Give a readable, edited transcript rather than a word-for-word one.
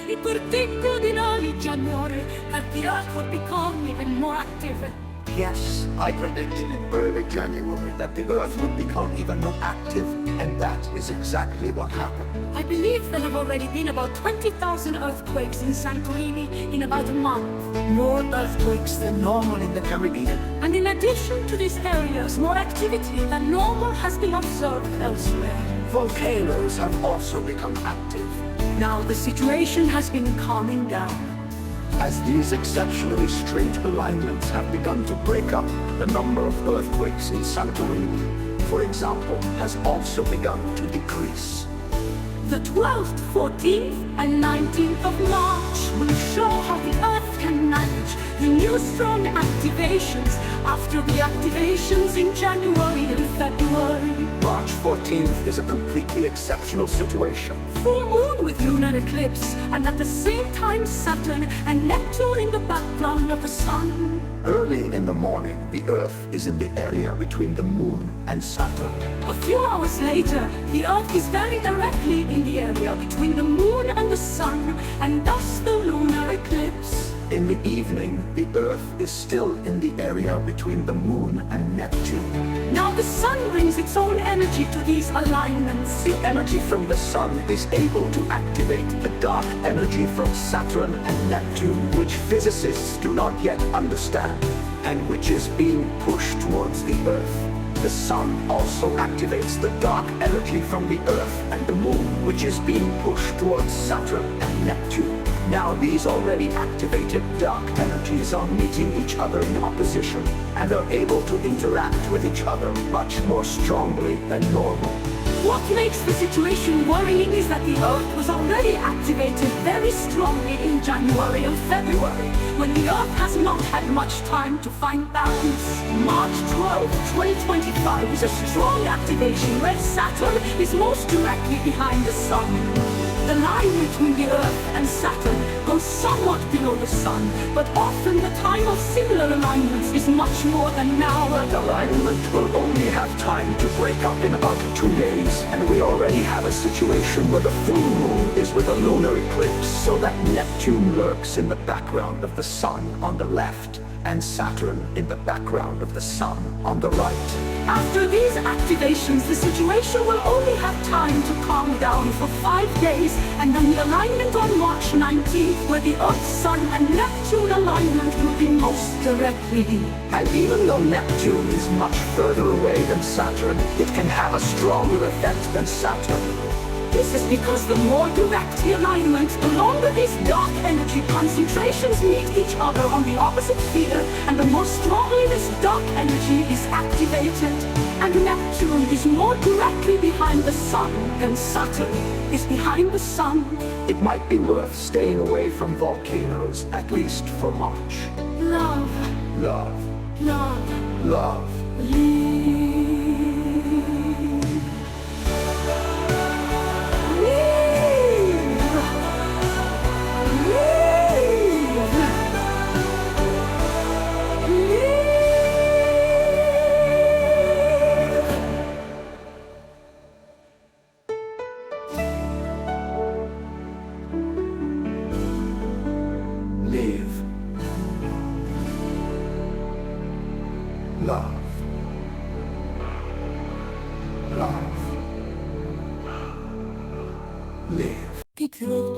It predicted in early January that the Earth would become even more active. Yes, I predicted in early January that the Earth would become even more active, and that is exactly what happened. I believe there have already been about 20,000 earthquakes in Santorini in about a month. More earthquakes than normal in the Caribbean. And in addition to these areas, more activity than normal has been observed elsewhere. Volcanoes have also become active. Now the situation has been calming down. As these exceptionally strange alignments have begun to break up, the number of earthquakes in Santorini, for example, has also begun to decrease. The 12th, 14th, and 19th of March will show how the Earth can manage the new strong activations after the activations in January and February. March 14th is a completely exceptional situation. Full moon with lunar eclipse, and at the same time Saturn and Neptune in the background of the Sun. Early in the morning, the Earth is in the area between the Moon and Saturn. A few hours later, the Earth is very directly in the area between the Moon and the Sun, and thus the lunar eclipse. In the evening, the Earth is still in the area between the Moon and Neptune. Now the Sun brings its own energy to these alignments. The energy from the Sun is able to activate the dark energy from Saturn and Neptune, which physicists do not yet understand, and which is being pushed towards the Earth. The Sun also activates the dark energy from the Earth and the Moon, which is being pushed towards Saturn and Neptune. Now these already activated dark energies are meeting each other in opposition and are able to interact with each other much more strongly than normal. What makes the situation worrying is that the Earth was already activated very strongly in January and February, when the Earth has not had much time to find balance. March 12, 2025 is a strong activation where Saturn is most directly behind the Sun. The line between the Earth and Saturn goes somewhat below the Sun, but often the time of similar alignments is much more than now. The alignment will only have time to break up in about 2 days, and we already have a situation where the full moon is with a lunar eclipse, so that Neptune lurks in the background of the Sun on the left, and Saturn in the background of the Sun on the right. After these activations, the situation will only have time to calm down for 5 days, and then the alignment on March 19th, where the Earth, Sun, and Neptune alignment will be most directly. And even though Neptune is much further away than Saturn, it can have a stronger effect than Saturn. This is because the more direct the alignment, the longer these dark energy concentrations meet each other on the opposite sphere, and the more strongly this dark energy is activated. And Neptune is more directly behind the Sun than Saturn is behind the Sun. It might be worth staying away from volcanoes, at least for March. Love, Love, love, love. leave. Live. Love. Love. Live. Be true.